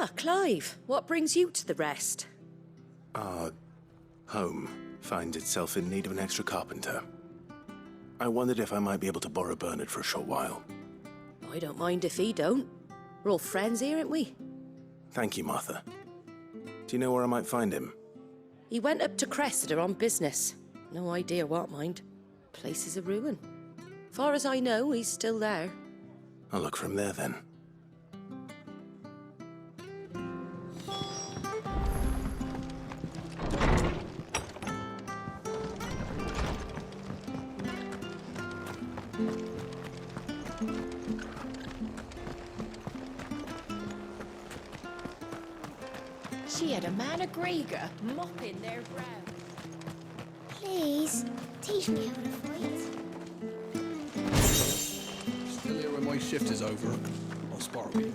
Ah, Clive, what brings you to the rest? Our home finds itself in need of an extra carpenter. I wondered if I might be able to borrow Bernard for a short while. I don't mind if he don't. We're all friends here, aren't we? Thank you, Martha. Do you know where I might find him? He went up to Cressida on business. No idea what, mind. Place is a ruin. Far as I know, he's still there. I'll look for him there, then. She had a man of Grieger mopping their ground. Please, teach me how to fight. Still here when my shift is over. I'll spar with you.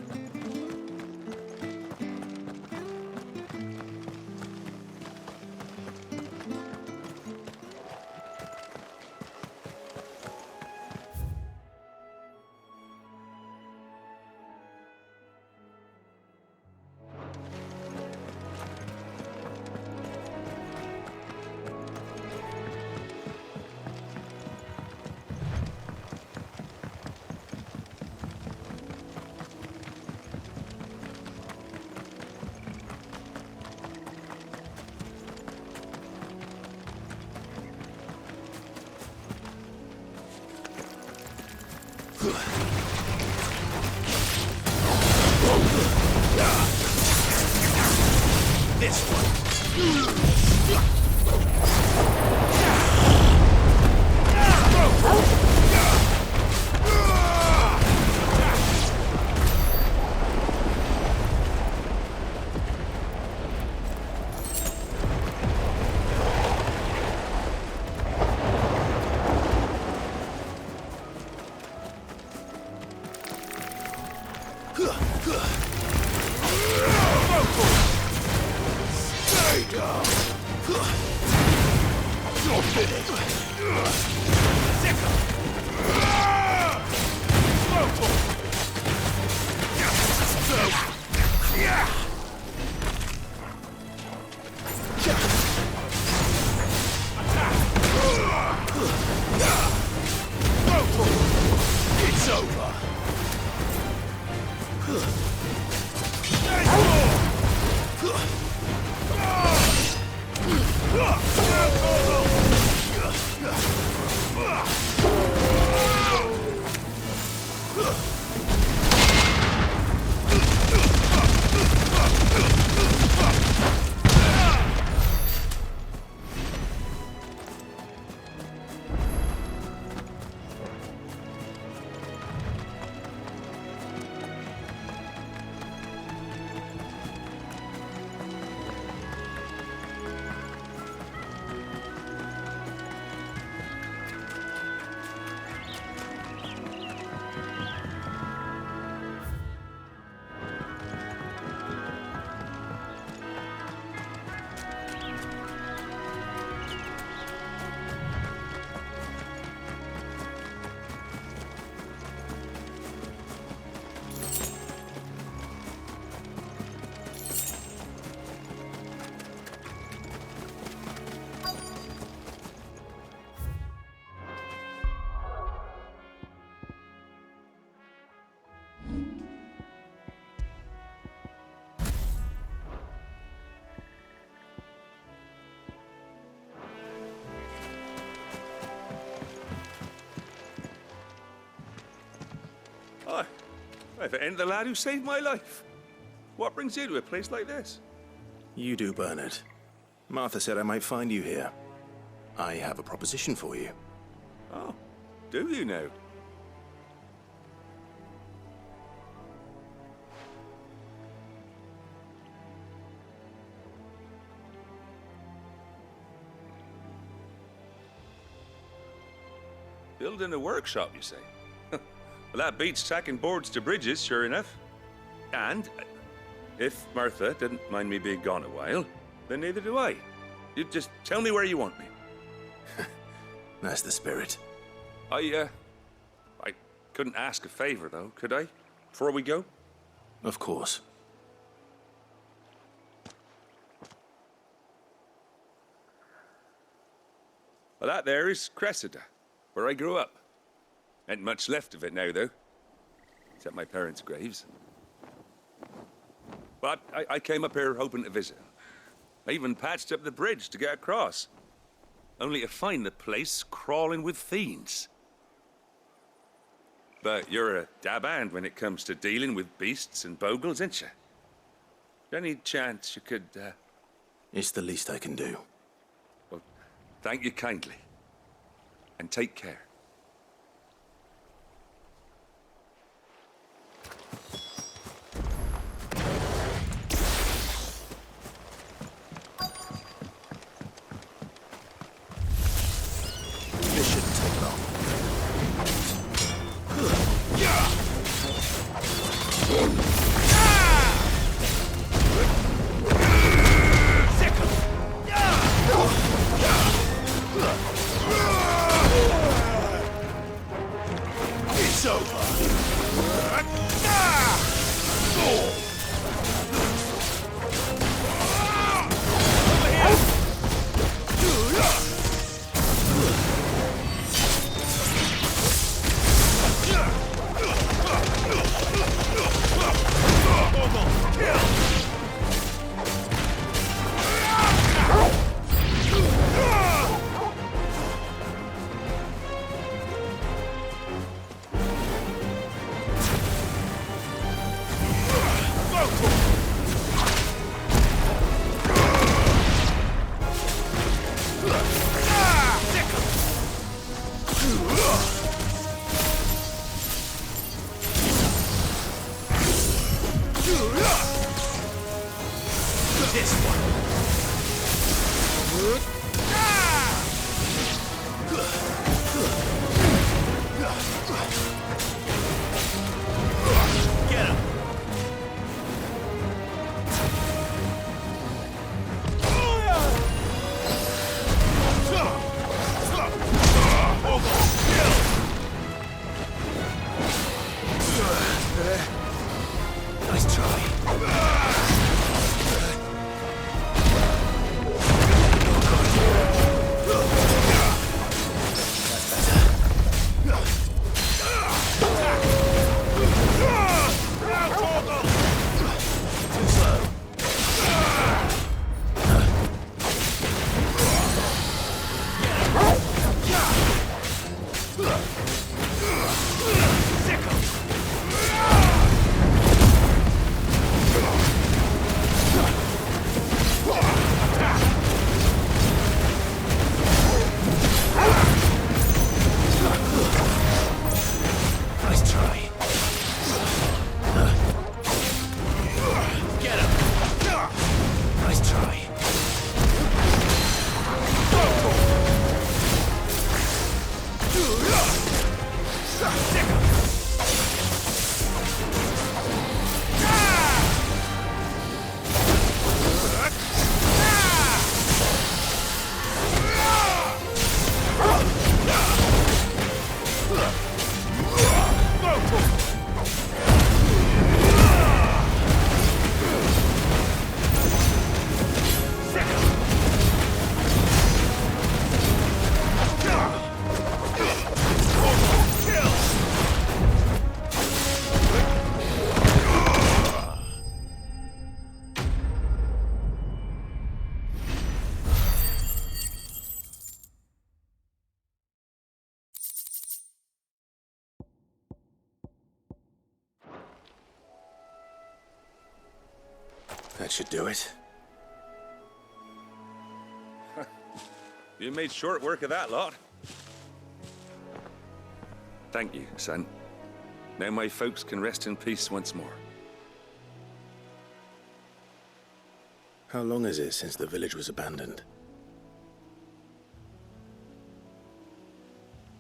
This one. It's over. Hi. If it ain't the lad who saved my life. What brings you to a place like this? You do, Bernard. Martha said I might find you here. I have a proposition for you. Oh, do you now? Building a workshop, you say? Well, that beats tacking boards to bridges, sure enough. And if Martha didn't mind me being gone a while, then neither do I. You just tell me where you want me. That's the spirit. I couldn't ask a favor, though, could I? Before we go? Of course. Well, that there is Cressida, where I grew up. Ain't much left of it now, though. Except my parents' graves. But I came up here hoping to visit. I even patched up the bridge to get across. Only to find the place crawling with fiends. But you're a dab hand when it comes to dealing with beasts and bogles, ain't you? Any chance you could, It's the least I can do. Well, thank you kindly. And take care. This shouldn't take long. It's over. This one. Get him. Nice try. That should do it. You made short work of that lot. Thank you, son. Now my folks can rest in peace once more. How long is it since the village was abandoned?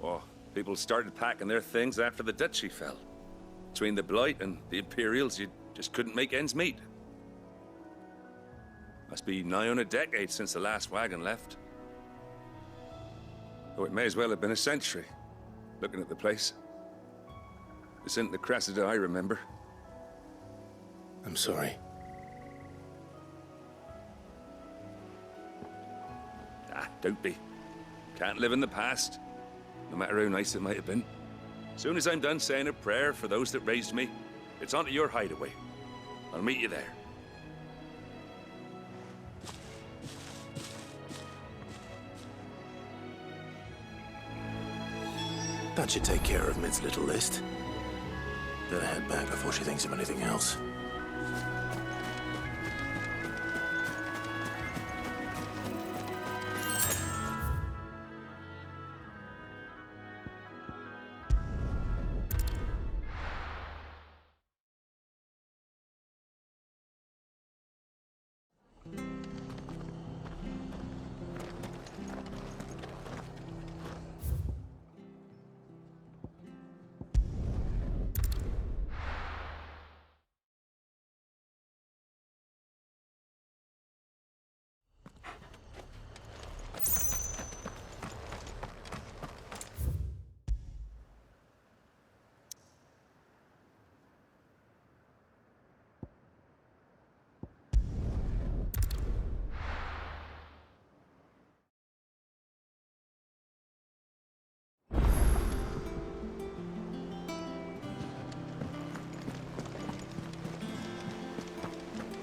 Oh, people started packing their things after the duchy fell. Between the Blight and the Imperials, you just couldn't make ends meet. Must be nigh on a decade since the last wagon left. Oh, it may as well have been a century, looking at the place. This isn't the Cressida I remember. I'm sorry. Ah, don't be. Can't live in the past, no matter how nice it might have been. Soon as I'm done saying a prayer for those that raised me, it's on to your hideaway. I'll meet you there. That should take care of Mid's little list. Better head back before she thinks of anything else.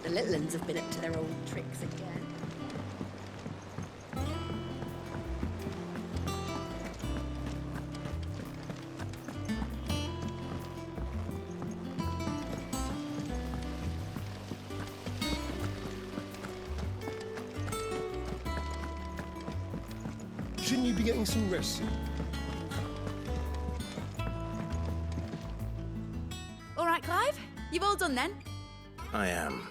The little uns have been up to their old tricks again. Shouldn't you be getting some rest? All right, Clive. You've all done then? I am.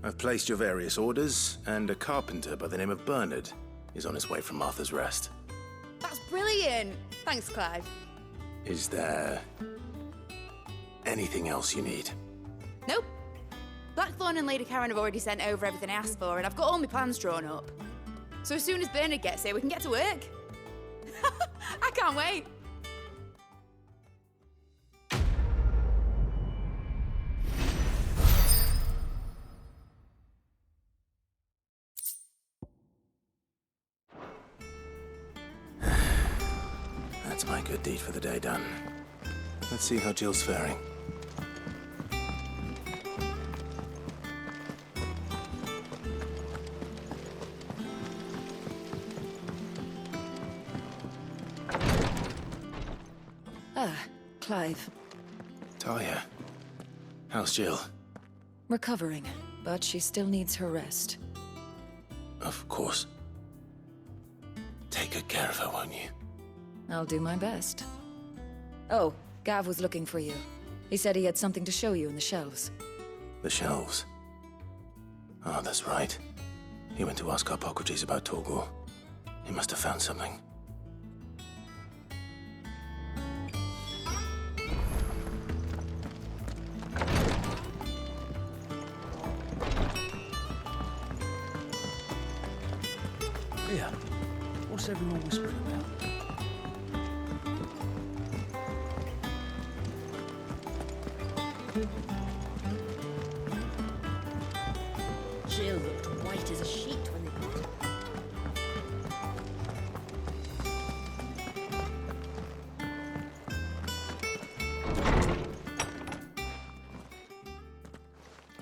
I've placed your various orders, and a carpenter by the name of Bernard is on his way from Martha's Rest. That's brilliant. Thanks, Clive. Is there anything else you need? Nope. Blackthorn and Lady Karen have already sent over everything I asked for, and I've got all my plans drawn up. So as soon as Bernard gets here, we can get to work. I can't wait. That's my good deed for the day done. Let's see how Jill's faring. Ah, Clive. Talia, how's Jill? Recovering, but she still needs her rest. Of course. Take good care of her, won't you? I'll do my best. Oh, Gav was looking for you. He said he had something to show you in the shelves. The shelves. Oh, that's right. He went to ask Harpocrates about Torgor. He must have found something. Yeah. What's everyone whispering about? Jill looked white as a sheet when they got her.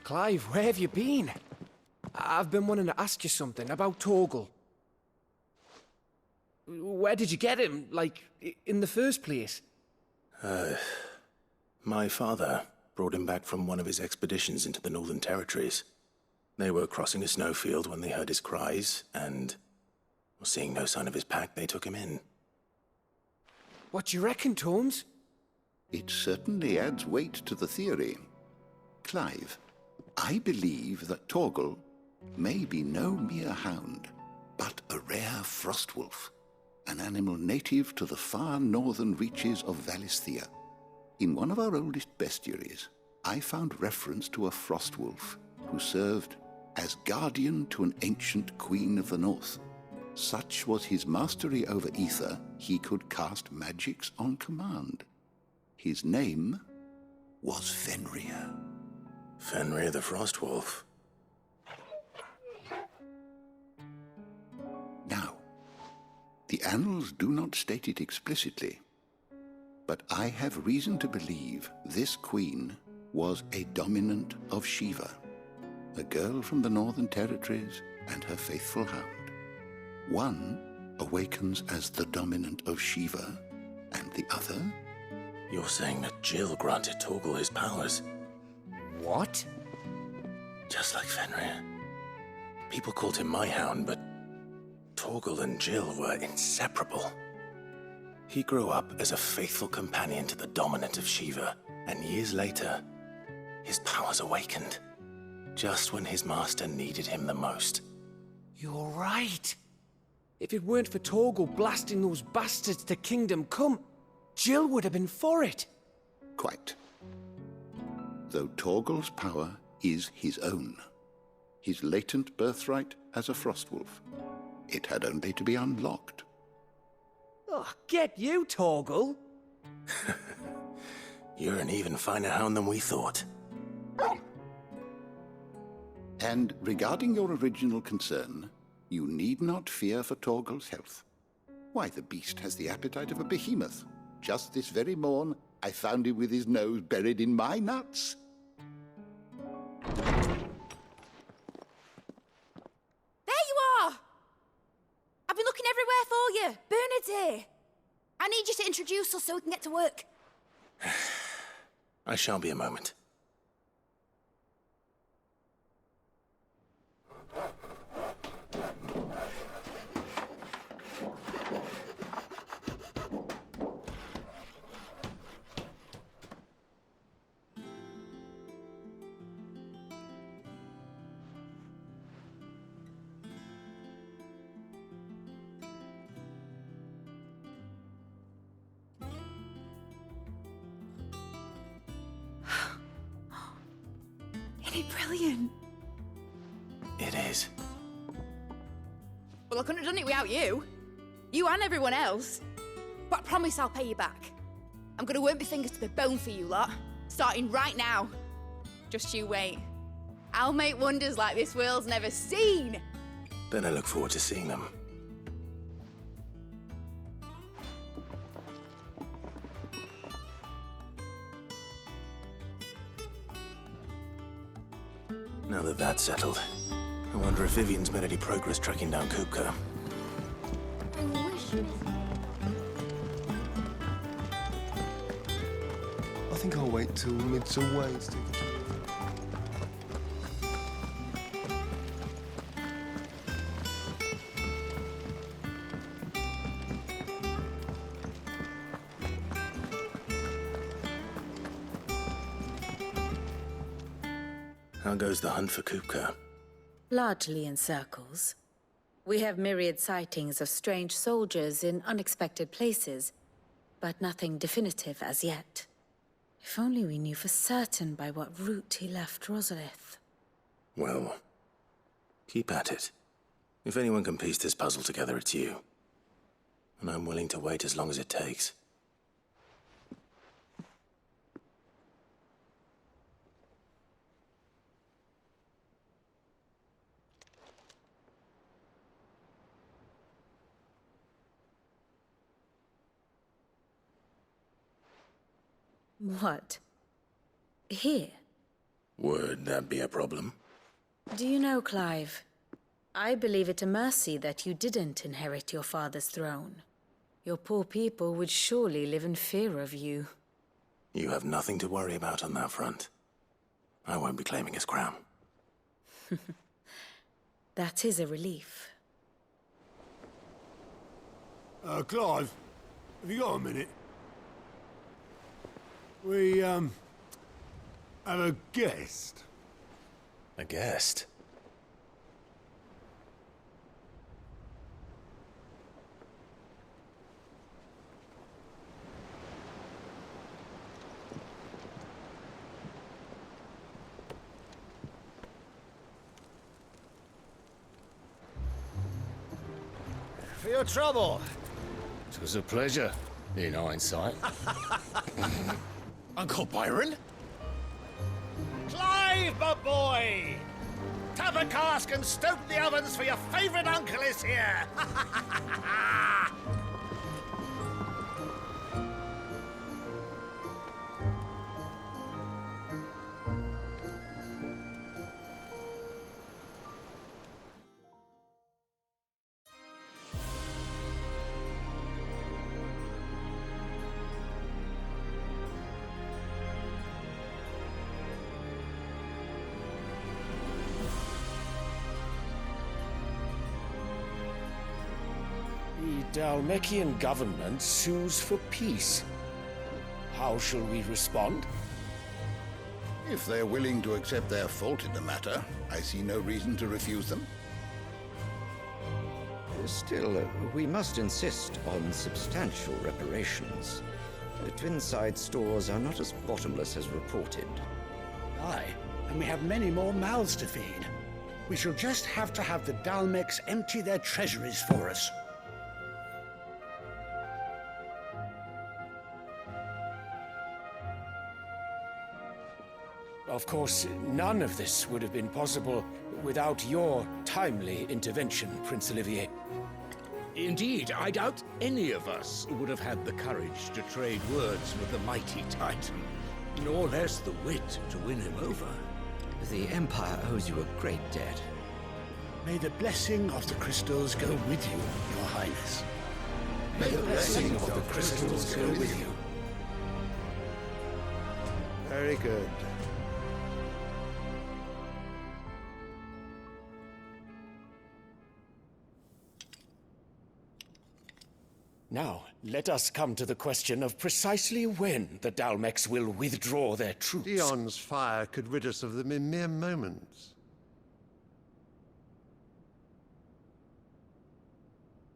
Clive, where have you been? I've been wanting to ask you something about Torgal. Where did you get him, like, in the first place? My father brought him back from one of his expeditions into the Northern Territories. They were crossing a snowfield when they heard his cries, and, seeing no sign of his pack, they took him in. What do you reckon, Tomes? It certainly adds weight to the theory. Clive, I believe that Torgal may be no mere hound, but a rare frostwolf, an animal native to the far northern reaches of Valisthea. In one of our oldest bestiaries, I found reference to a frostwolf who served as guardian to an ancient queen of the north. Such was his mastery over ether, he could cast magics on command. His name was Fenrir. Fenrir the Frostwolf. Now, the annals do not state it explicitly, but I have reason to believe this queen was a dominant of Shiva, a girl from the Northern Territories and her faithful hound. One awakens as the dominant of Shiva, and the other? You're saying that Jill granted Torgal his powers? What? Just like Fenrir. People called him my hound, but Torgal and Jill were inseparable. He grew up as a faithful companion to the dominant of Shiva, and years later, his powers awakened, just when his master needed him the most. You're right. If it weren't for Torgal blasting those bastards to Kingdom Come, Jill would have been for it. Quite. Though Torgal's power is his own, his latent birthright as a Frostwolf, it had only to be unlocked. Oh, get you, Torgal! You're an even finer hound than we thought. And regarding your original concern, you need not fear for Torgal's health. Why, the beast has the appetite of a behemoth. Just this very morn, I found him with his nose buried in my nuts. There you are! I've been looking everywhere for you. Bernard's here. I need you to introduce us so we can get to work. I shall be a moment. Isn't it brilliant? It is. Well, I couldn't have done it without you. You and everyone else. But I promise I'll pay you back. I'm gonna work my fingers to the bone for you lot, starting right now. Just you wait. I'll make wonders like this world's never seen. Then I look forward to seeing them. Now that that's settled, I wonder if Vivian's made any progress tracking down Kupka. I wish. I think I'll wait till Midsummer Ways to get to How goes the hunt for Kupka? Largely in circles. We have myriad sightings of strange soldiers in unexpected places, but nothing definitive as yet. If only we knew for certain by what route he left Rosalith. Well, keep at it. If anyone can piece this puzzle together, it's you. And I'm willing to wait as long as it takes. What? Here? Would that be a problem? Do you know, Clive? I believe it a mercy that you didn't inherit your father's throne. Your poor people would surely live in fear of you. You have nothing to worry about on that front. I won't be claiming his crown. That is a relief. Clive, have you got a minute? We, have a guest. A guest? For your trouble. It was a pleasure, in hindsight. Uncle Byron? Clive, my boy! Tap a cask and stoke the ovens, for your favorite uncle is here! The Dalmekian government sues for peace. How shall we respond? If they're willing to accept their fault in the matter, I see no reason to refuse them. Still, we must insist on substantial reparations. The Twinside stores are not as bottomless as reported. Aye, and we have many more mouths to feed. We shall just have to have the Dalmecs empty their treasuries for us. Of course, none of this would have been possible without your timely intervention, Prince Olivier. Indeed, I doubt any of us would have had the courage to trade words with the mighty Titan, nor less the wit to win him over. The Empire owes you a great debt. May the blessing of the crystals go with you, Your Highness. May the blessing of the crystals go with you. Very good. Now, let us come to the question of precisely when the Dalmecs will withdraw their troops. Dion's fire could rid us of them in mere moments.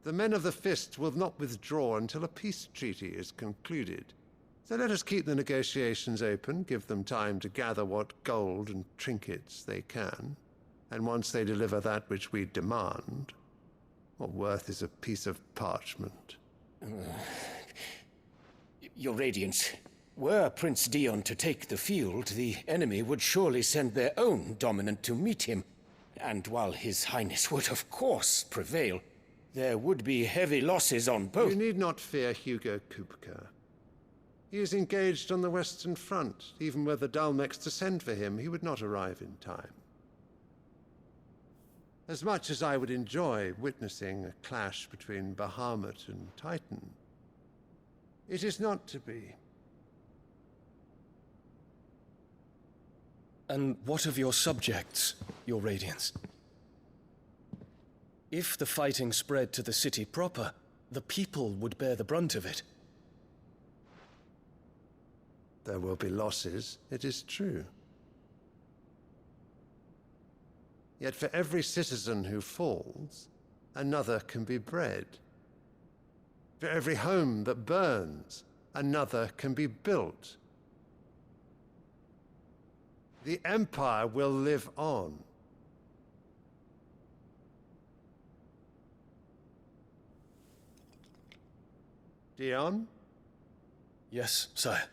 The men of the Fist will not withdraw until a peace treaty is concluded. So let us keep the negotiations open, give them time to gather what gold and trinkets they can, and once they deliver that which we demand, what worth is a piece of parchment? Your Radiance, were Prince Dion to take the field, the enemy would surely send their own dominant to meet him. And while His Highness would of course prevail, there would be heavy losses on both. You need not fear Hugo Kupka. He is engaged on the Western Front. Even were the Dalmecs to send for him, he would not arrive in time. As much as I would enjoy witnessing a clash between Bahamut and Titan, it is not to be. And what of your subjects, Your Radiance? If the fighting spread to the city proper, the people would bear the brunt of it. There will be losses, it is true. Yet for every citizen who falls, another can be bred. For every home that burns, another can be built. The Empire will live on. Dion? Yes, sire.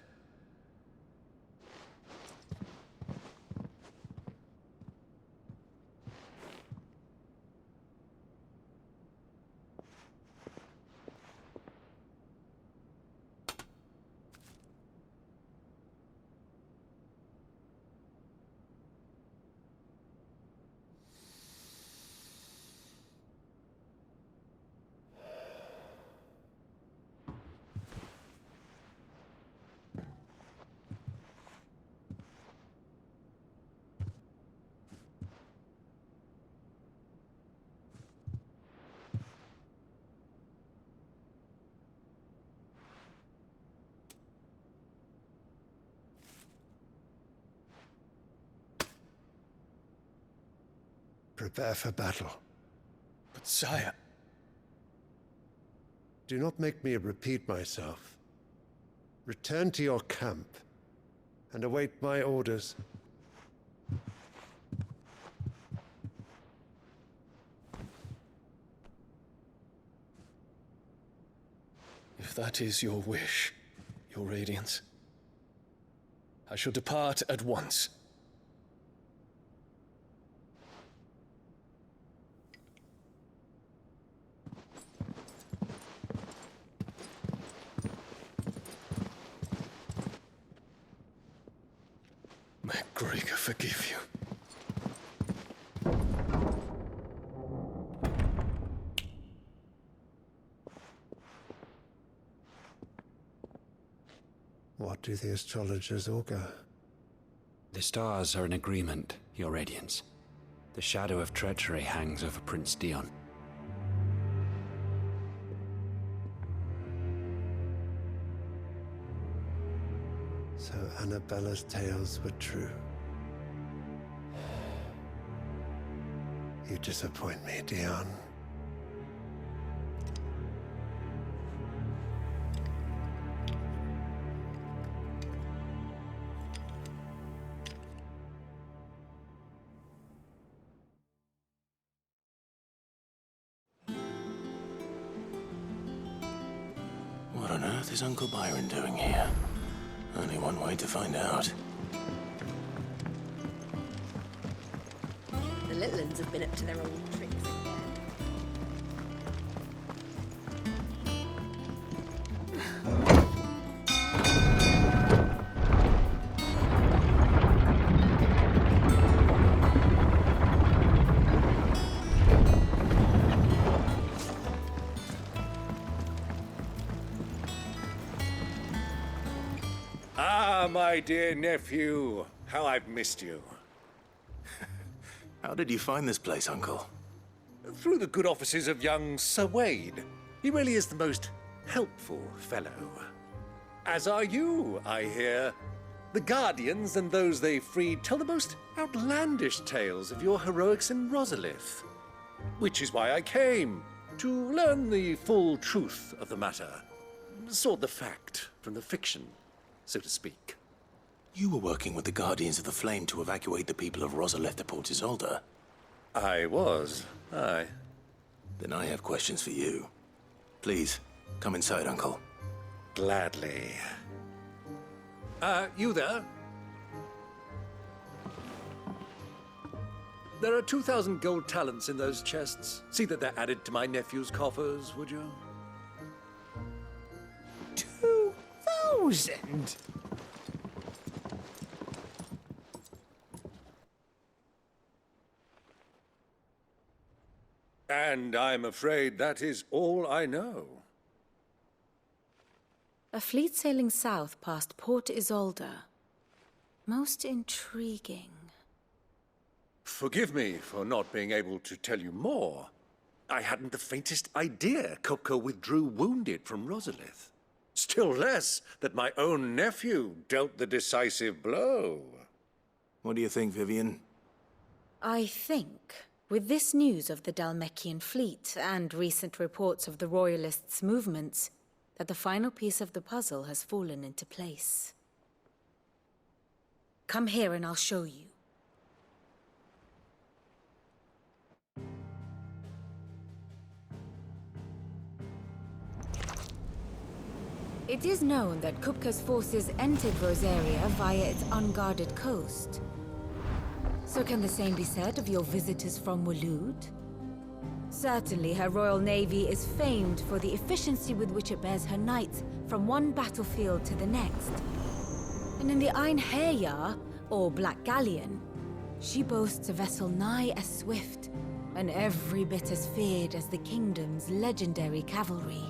Prepare for battle. But sire... Do not make me repeat myself. Return to your camp and await my orders. If that is your wish, Your Radiance, I shall depart at once. MacGregor forgive you. What do the astrologers augur? The stars are in agreement, Your Radiance. The shadow of treachery hangs over Prince Dion. So Annabella's tales were true. You disappoint me, Dion. What on earth is Uncle Byron doing here? Only one way to find out. The little uns have been up to their old tricks again. Ah, my dear nephew. How I've missed you. How did you find this place, Uncle? Through the good offices of young Sir Wade. He really is the most helpful fellow. As are you, I hear. The Guardians and those they freed tell the most outlandish tales of your heroics in Rosalith. Which is why I came, to learn the full truth of the matter. Sort the fact from the fiction, so to speak. You were working with the Guardians of the Flame to evacuate the people of Rosalith to Port Isolde. I was, aye. Then I have questions for you. Please, come inside, Uncle. Gladly. You there? There are 2,000 gold talents in those chests. See that they're added to my nephew's coffers, would you? 2,000? And I'm afraid that is all I know. A fleet sailing south past Port Isolde. Most intriguing. Forgive me for not being able to tell you more. I hadn't the faintest idea Kupka withdrew wounded from Rosalith. Still less that my own nephew dealt the decisive blow. What do you think, Vivian? I think, with this news of the Dalmekian fleet and recent reports of the Royalists' movements, that the final piece of the puzzle has fallen into place. Come here and I'll show you. It is known that Kupka's forces entered Rosaria via its unguarded coast. So can the same be said of your visitors from Waloed? Certainly, her Royal Navy is famed for the efficiency with which it bears her knights from one battlefield to the next. And in the Einherjar, or Black Galleon, she boasts a vessel nigh as swift and every bit as feared as the kingdom's legendary cavalry.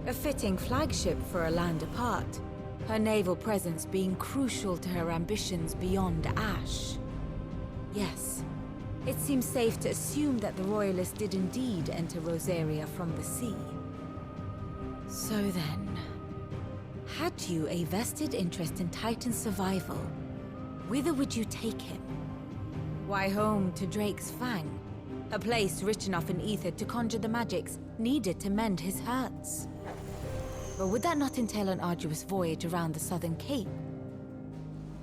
A fitting flagship for a land apart, her naval presence being crucial to her ambitions beyond Ash. Yes, it seems safe to assume that the Royalists did indeed enter Rosaria from the sea. So then, had you a vested interest in Titan's survival, whither would you take him? Why, home to Drake's Fang, a place rich enough in ether to conjure the magics needed to mend his hurts. But would that not entail an arduous voyage around the southern cape?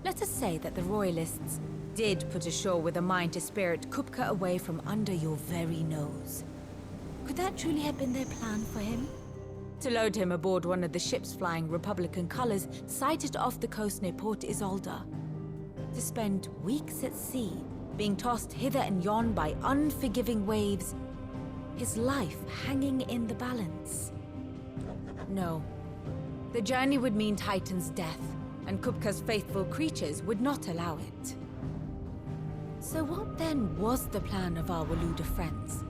Let us say that the Royalists did put ashore with a mind to spirit Kupka away from under your very nose. Could that truly have been their plan for him? To load him aboard one of the ships flying Republican colors sighted off the coast near Port Isolde. To spend weeks at sea, being tossed hither and yon by unforgiving waves, his life hanging in the balance. No. The journey would mean Titan's death, and Kupka's faithful creatures would not allow it. So what then was the plan of our Waluda friends?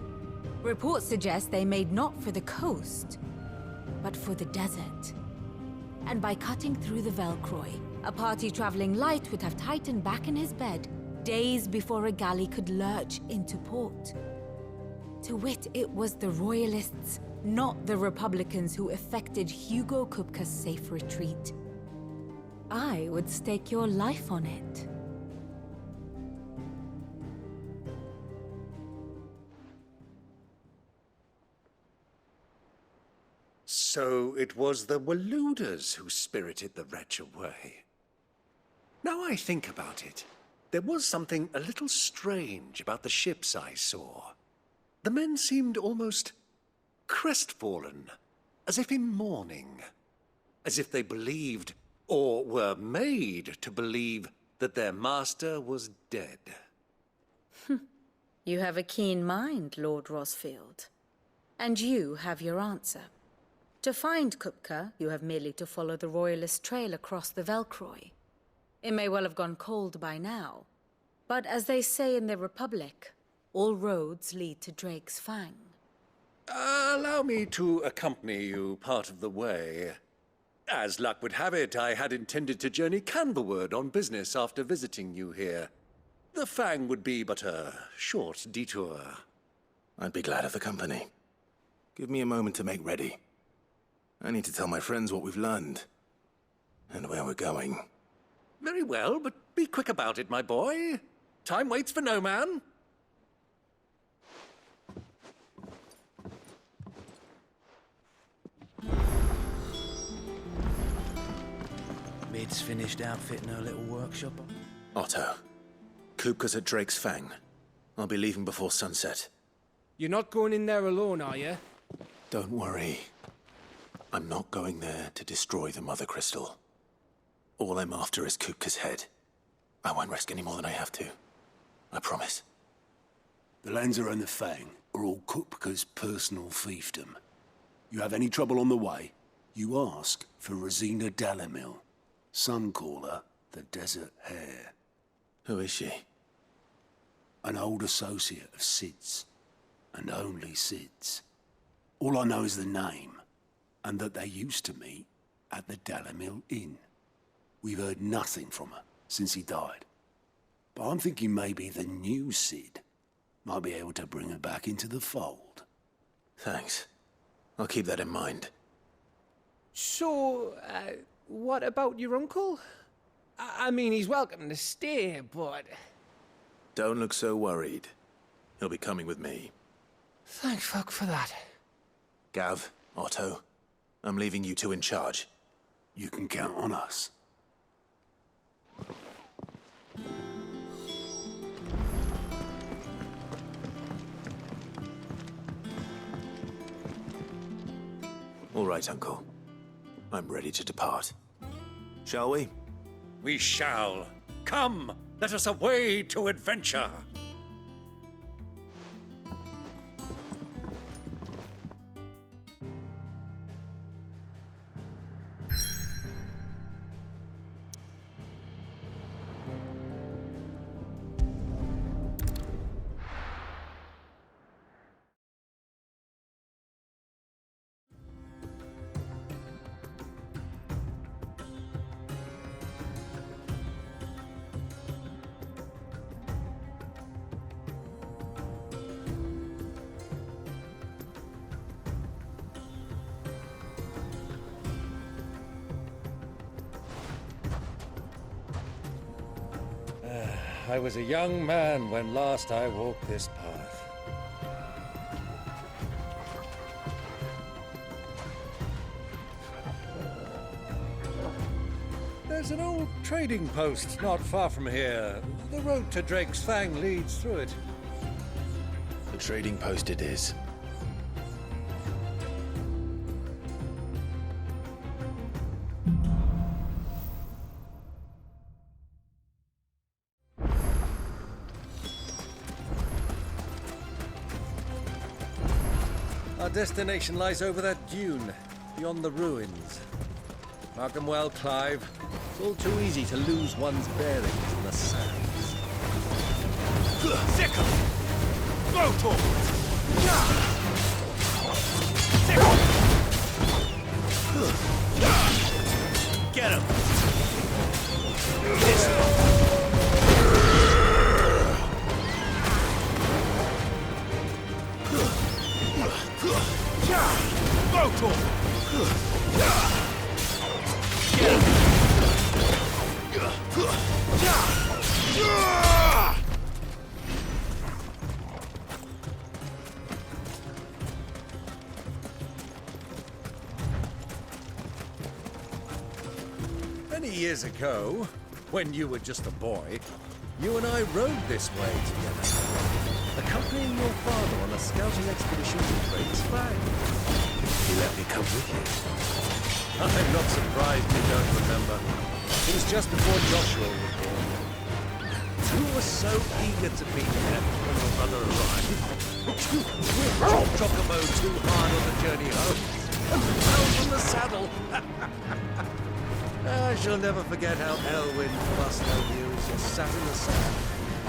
Reports suggest they made not for the coast, but for the desert. And by cutting through the Velcroy, a party traveling light would have Titan back in his bed days before a galley could lurch into port. To wit, it was the Royalists, not the Republicans, who effected Hugo Kupka's safe retreat. I would stake your life on it. So it was the Waludas who spirited the wretch away. Now I think about it, there was something a little strange about the ships I saw. The men seemed almost crestfallen, as if in mourning, as if they believed, or were made to believe, that their master was dead. You have a keen mind, Lord Rosfield. And you have your answer. To find Kupka, you have merely to follow the Royalist trail across the Velcroy. It may well have gone cold by now, but as they say in the Republic, all roads lead to Drake's Fang. Allow me to accompany you part of the way. As luck would have it, I had intended to journey Canberward on business after visiting you here. The Fang would be but a short detour. I'd be glad of the company. Give me a moment to make ready. I need to tell my friends what we've learned, and where we're going. Very well, but be quick about it, my boy. Time waits for no man. Mid's finished outfitting her little workshop. Otto, Kupka's at Drake's Fang. I'll be leaving before sunset. You're not going in there alone, are you? Don't worry. I'm not going there to destroy the Mother Crystal. All I'm after is Kupka's head. I won't risk any more than I have to. I promise. The Lanza and the Fang are all Kupka's personal fiefdom. You have any trouble on the way, you ask for Rosina Dalamil. Some call her the Desert Hare. Who is she? An old associate of Sid's, and only Sid's. All I know is the name, and that they used to meet at the Dalamil Inn. We've heard nothing from her since he died. But I'm thinking maybe the new Sid might be able to bring her back into the fold. Thanks. I'll keep that in mind. So, what about your uncle? I mean, he's welcome to stay, but... Don't look so worried. He'll be coming with me. Thank fuck for that. Gav, Otto, I'm leaving you two in charge. You can count on us. All right, Uncle. I'm ready to depart. Shall we? We shall. Come, let us away to adventure. I was a young man when last I walked this path. There's an old trading post not far from here. The road to Drake's Fang leads through it. The trading post it is. Our destination lies over that dune, beyond the ruins. Mark 'em well, Clive. It's all too easy to lose one's bearings in the sands. Sickle! Go forward! Get him! This Go forward! Get him! Many years ago, when you were just a boy, you and I rode this way together, accompanying your father on a scouting expedition to Drake's Fang. He let me come with you. I'm not surprised you don't remember. It was just before Joshua was born. You were so eager to be there when your brother arrived. You whipped your chocobo too hard on the journey home and fell from the saddle. I shall never forget how Elwyn fussed over you as you sat in the sand,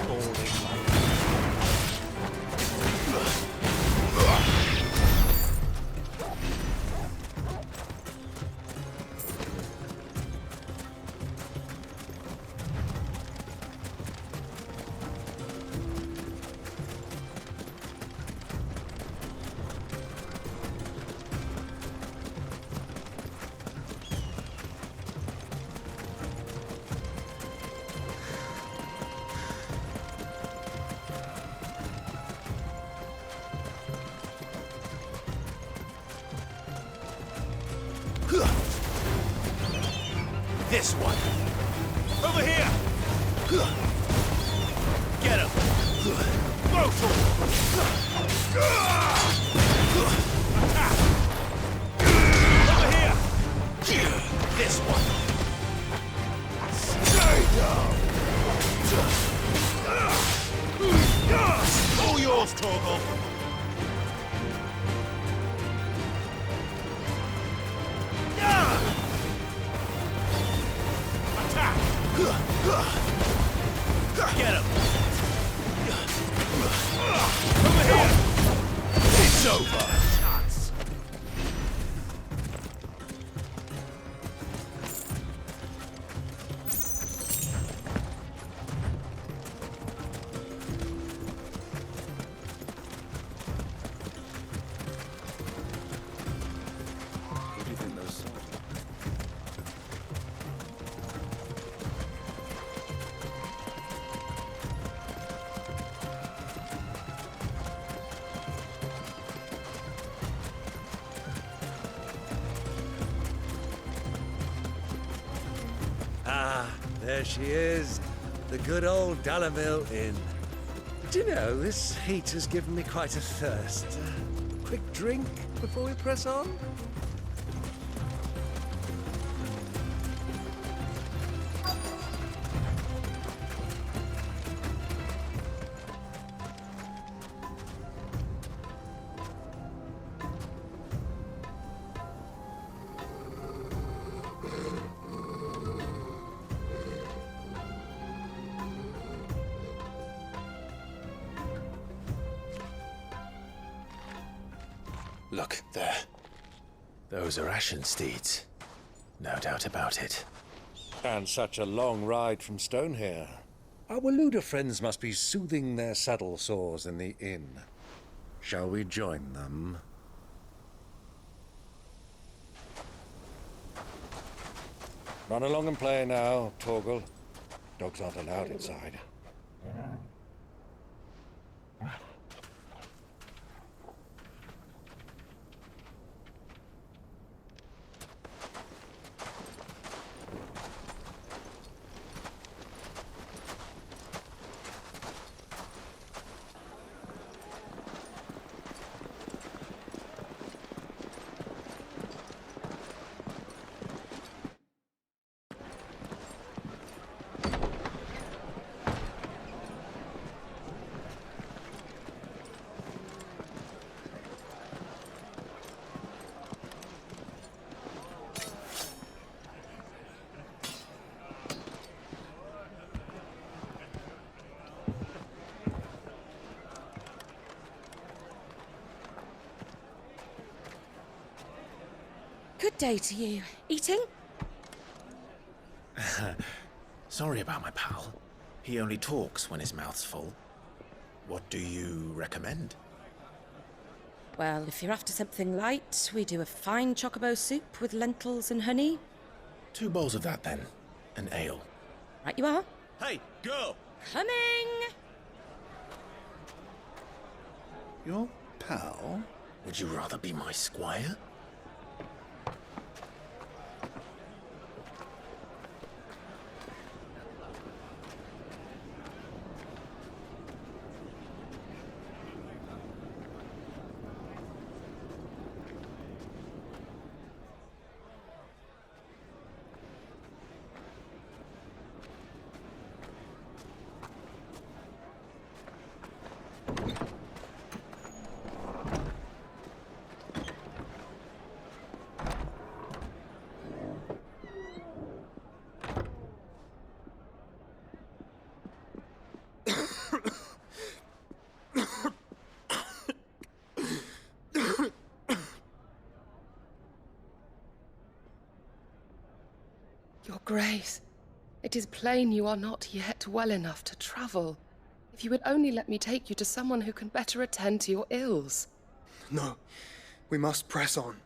bawling. This one. Over here. Get him. Go for it. Attack. Over here. This one. Stay down. All yours, Torgal. Get him! Over here! It's over! Nuts! What do you think those soldiers? There she is, the good old Dalamil Inn. Do you know, this heat has given me quite a thirst. Quick drink before we press on? Look, there. Those are Ashen steeds. No doubt about it. And such a long ride from Stonehair. Our Waluda friends must be soothing their saddle sores in the inn. Shall we join them? Run along and play now, Torgal. Dogs aren't allowed inside. day to you. Eating? Sorry about my pal. He only talks when his mouth's full. What do you recommend? Well, if you're after something light, we do a fine chocobo soup with lentils and honey. 2 bowls of that, then. An ale. Right you are. Hey, girl! Coming! Your pal? Would you rather be my squire? Your Grace, it is plain you are not yet well enough to travel. If you would only let me take you to someone who can better attend to your ills. No, we must press on.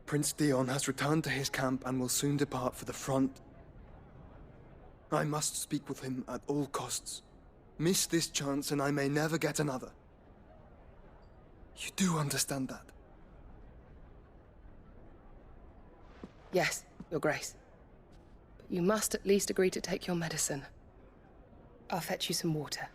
Prince Dion has returned to his camp and will soon depart for the front. I must speak with him at all costs. Miss this chance and I may never get another. You do understand that? Yes, Your Grace. But you must at least agree to take your medicine. I'll fetch you some water.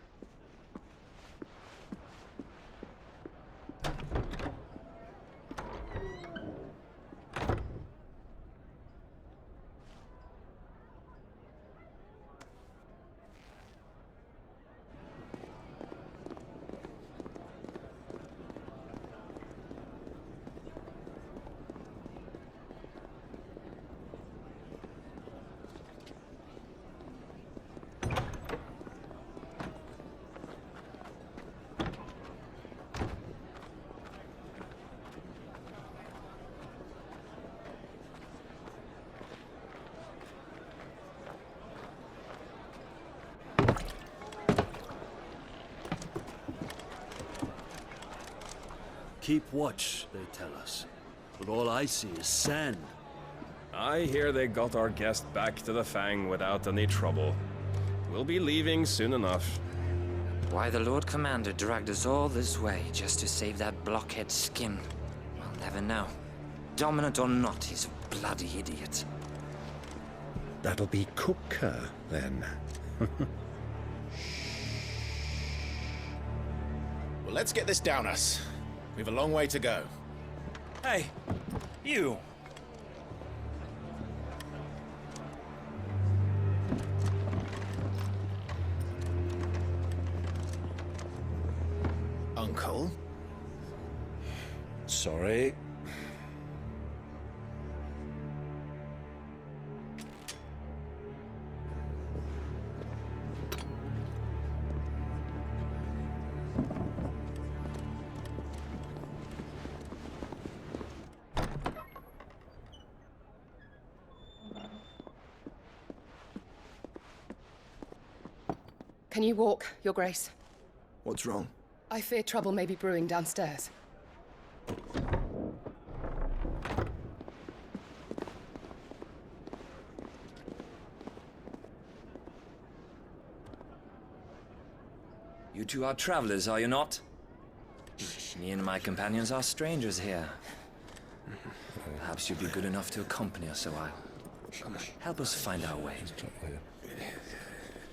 Keep watch, they tell us. But all I see is sand. I hear they got our guest back to the Fang without any trouble. We'll be leaving soon enough. Why the Lord Commander dragged us all this way just to save that blockhead skin, we'll never know. Dominant or not, he's a bloody idiot. That'll be Cooker, then. Well, let's get this down us. We've a long way to go. Hey, you! Uncle? Sorry. Can you walk, Your Grace? What's wrong? I fear trouble may be brewing downstairs. You two are travelers, are you not? Me and my companions are strangers here. Perhaps you'd be good enough to accompany us a while. Help us find our way.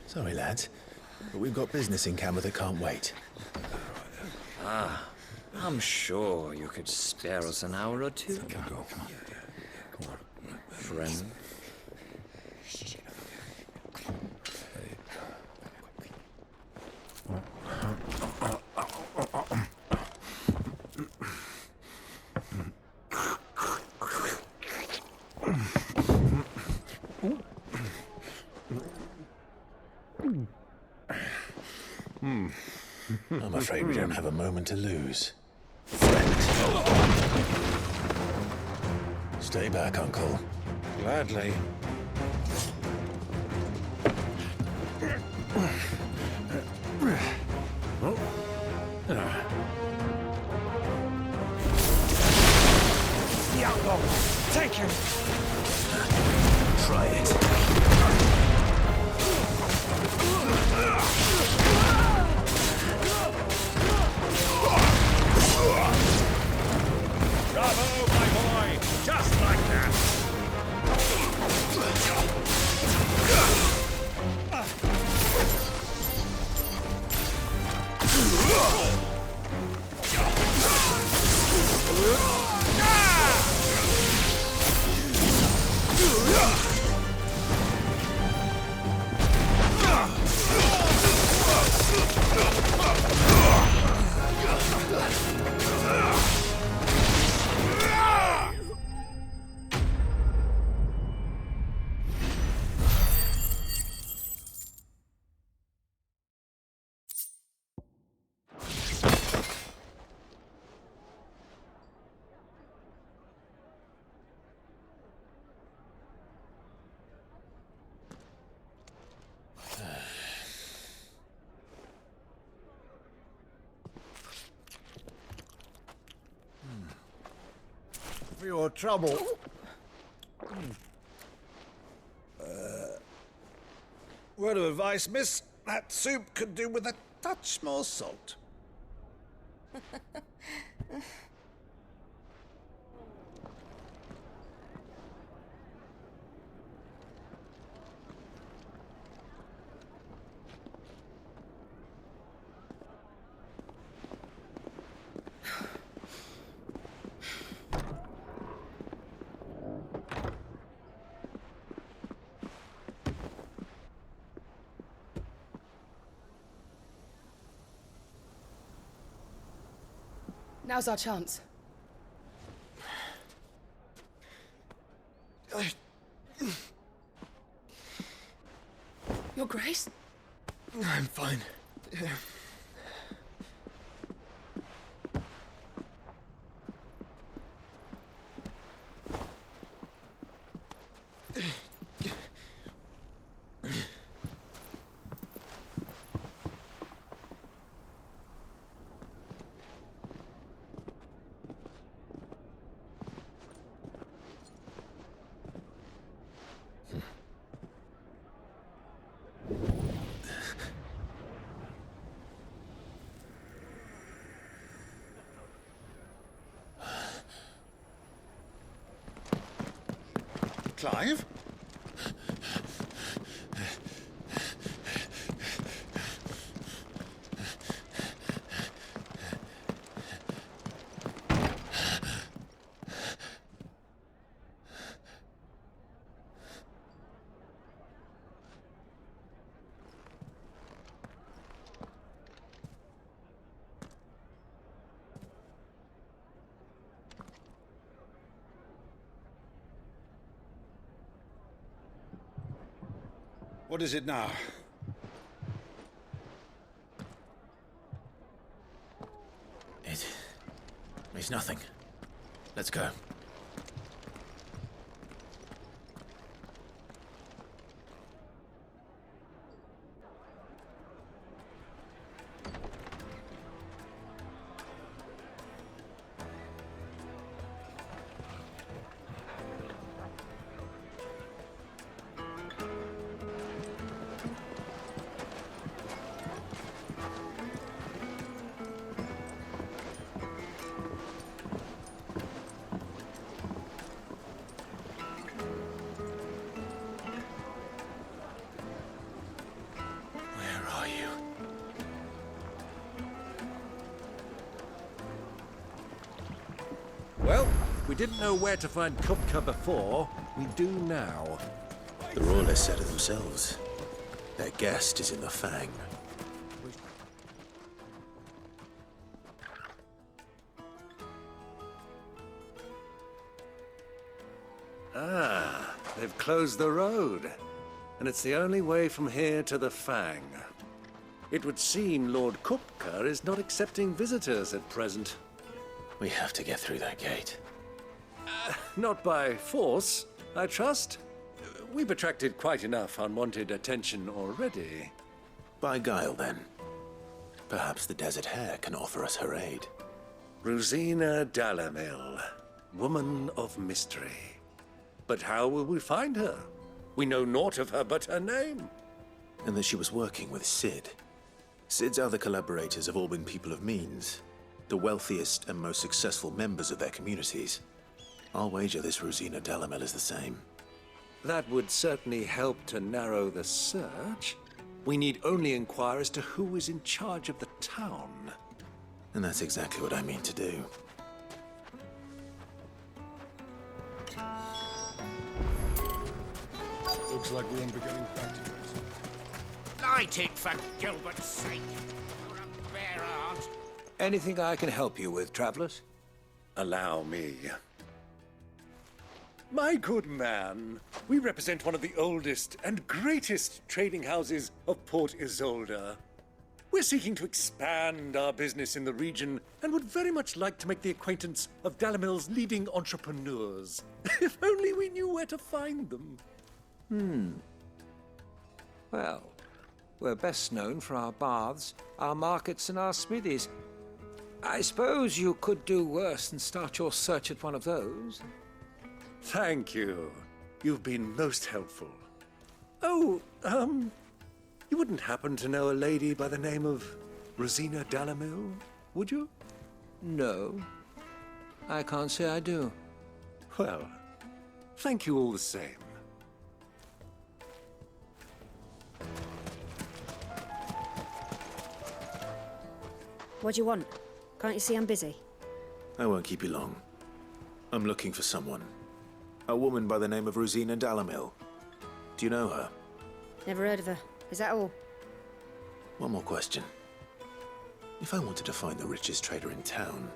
Sorry, lads, but we've got business in camera that can't wait. Ah, I'm sure you could spare us an hour or two. Come on. Friend. I'm afraid we don't have a moment to lose. Stay back, Uncle. Gladly. Diablo! Take him! Try it. Bravo, my boy! Just like that! For your trouble. Word of advice, miss. That soup could do with a touch more salt. Now's our chance. Your Grace? I'm fine. Clive? What is it now? It's nothing. Let's go. Well, we didn't know where to find Kupka before. We do now. The Royalists said it themselves. Their guest is in the Fang. Ah, they've closed the road. And it's the only way from here to the Fang. It would seem Lord Kupka is not accepting visitors at present. We have to get through that gate. Not by force, I trust. We've attracted quite enough unwanted attention already. By guile, then. Perhaps the Desert Hare can offer us her aid. Rosina Dalamil, woman of mystery. But how will we find her? We know naught of her but her name. And that she was working with Cid. Cid's other collaborators have all been people of means, the wealthiest and most successful members of their communities. I'll wager this Rosina Dalamil is the same. That would certainly help to narrow the search. We need only inquire as to who is in charge of the town. And that's exactly what I mean to do. Looks like we won't be getting back to this. Light it, for Gilbert's sake. You're a bare heart. Anything I can help you with, travelers? Allow me. My good man, we represent one of the oldest and greatest trading houses of Port Isolde. We're seeking to expand our business in the region and would very much like to make the acquaintance of Dalamil's leading entrepreneurs. If only we knew where to find them. Well, we're best known for our baths, our markets, and our smithies. I suppose you could do worse than start your search at one of those. Thank you. You've been most helpful. Oh, you wouldn't happen to know a lady by the name of Rosina Dalamil, would you? No, I can't say I do. Well, thank you all the same. What do you want? Can't you see I'm busy? I won't keep you long. I'm looking for someone. A woman by the name of Rosina Dalamil. Do you know her? Never heard of her. Is that all? One more question. If I wanted to find the richest trader in town,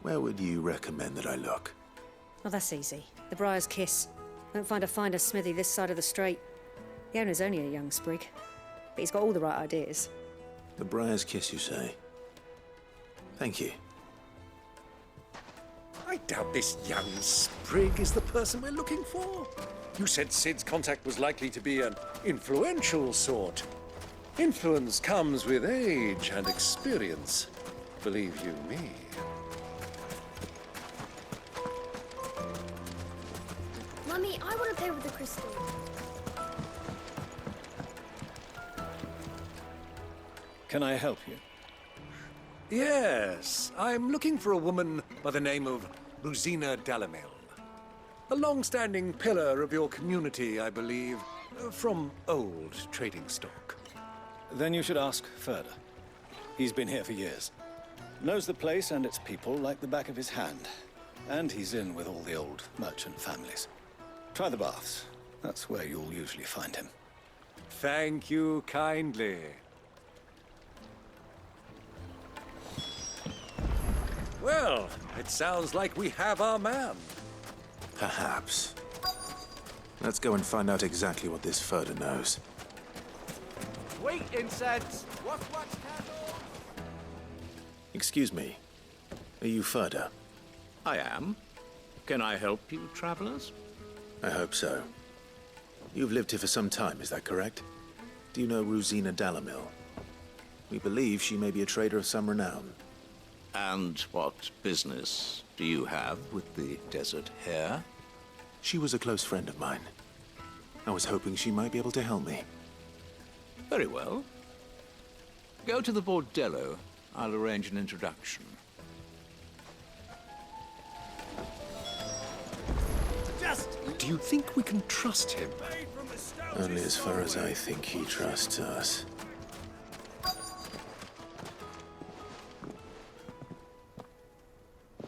where would you recommend that I look? Oh, that's easy. The Briar's Kiss. Won't find a finer smithy this side of the strait. The owner's only a young sprig, but he's got all the right ideas. The Briar's Kiss, you say? Thank you. I doubt this young sprig is the person we're looking for. You said Cid's contact was likely to be an influential sort. Influence comes with age and experience, believe you me. Mummy, I want to play with the crystal. Can I help you? Yes, I'm looking for a woman by the name of Rosina Dalamil. A long-standing pillar of your community, I believe, from old trading stock. Then you should ask further. He's been here for years. Knows the place and its people like the back of his hand. And he's in with all the old merchant families. Try the baths. That's where you'll usually find him. Thank you kindly. Well, it sounds like we have our man. Perhaps. Let's go and find out exactly what this Furder knows. Wait, insects! Watch cattle! Excuse me. Are you Furder? I am. Can I help you, travelers? I hope so. You've lived here for some time, is that correct? Do you know Rosina Dalamil? We believe she may be a trader of some renown. And what business do you have with the Desert Hare? She was a close friend of mine. I was hoping she might be able to help me. Very well. Go to the bordello. I'll arrange an introduction. Do you think we can trust him? Only as far as I think he trusts us.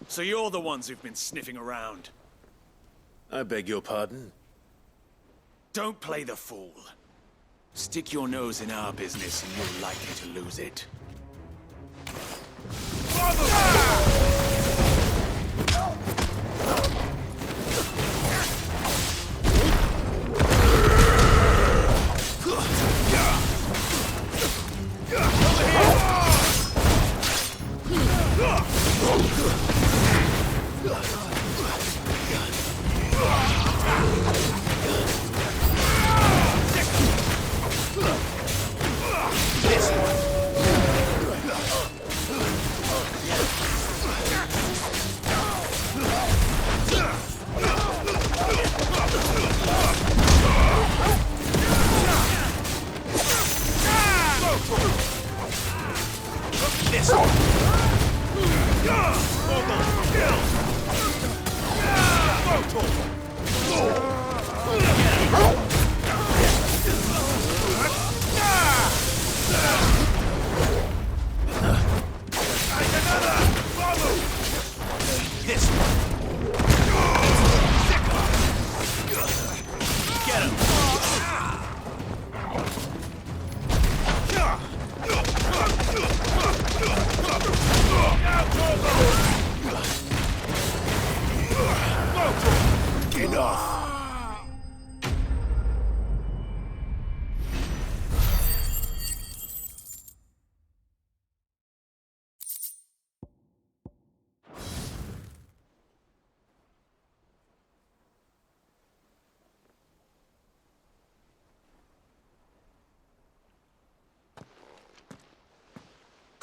So you're the ones who've been sniffing around. I beg your pardon? Don't play the fool. Stick your nose in our business and you're likely to lose it.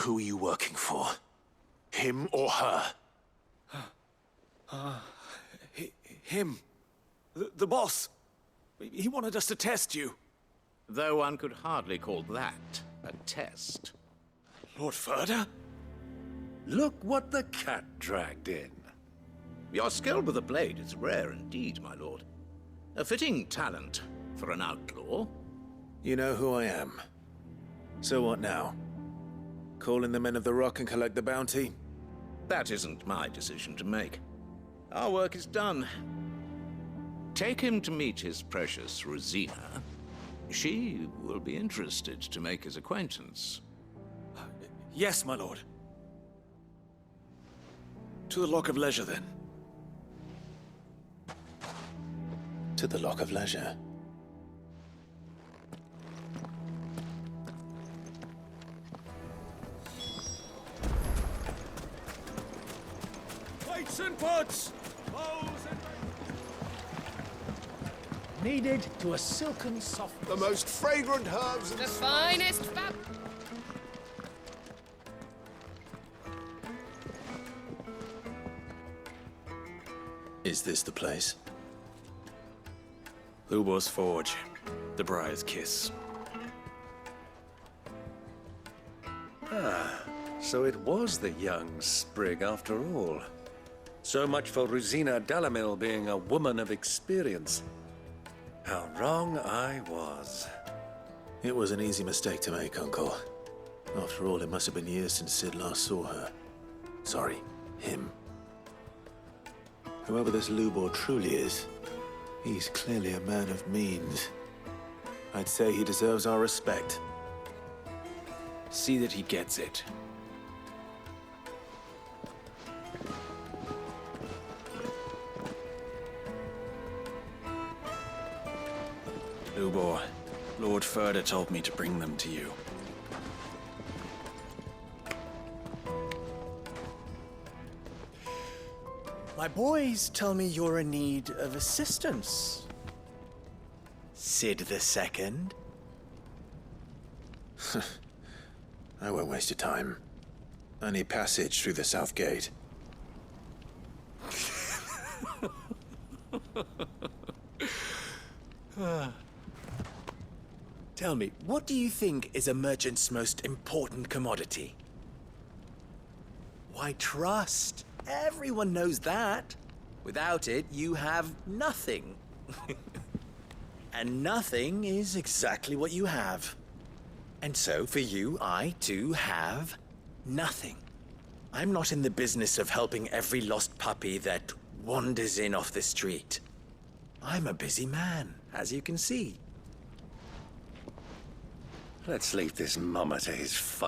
Who are you working for? Him or her? Him. The boss. He wanted us to test you. Though one could hardly call that a test. Lord Ferda? Look what the cat dragged in. Your skill with the blade is rare indeed, my lord. A fitting talent for an outlaw. You know who I am. So what now? Call in the Men of the Rock and collect the bounty? That isn't my decision to make. Our work is done. Take him to meet his precious Rosina. She will be interested to make his acquaintance. Yes, my lord. To the Lock of Leisure, then. To the Lock of Leisure. Plates and pots! Bowls and... Kneaded to a silken softness. The most fragrant herbs The finest fab... Is this the place? Lubor's Forge. The Briar's Kiss. Ah, so it was the young sprig after all. So much for Rosina Delamil being a woman of experience. How wrong I was. It was an easy mistake to make, Uncle. After all, it must have been years since Sid last saw her. Sorry, him. Whoever this Lubor truly is, he's clearly a man of means. I'd say he deserves our respect. See that he gets it. Lubor, Lord Ferda told me to bring them to you. My boys tell me you're in need of assistance. Sid the Second? I won't waste your time. I need passage through the south gate. Tell me, what do you think is a merchant's most important commodity? Why, trust. Everyone knows that. Without it, you have nothing. And nothing is exactly what you have. And so, for you, I, too, have nothing. I'm not in the business of helping every lost puppy that wanders in off the street. I'm a busy man, as you can see. Let's leave this mummer to his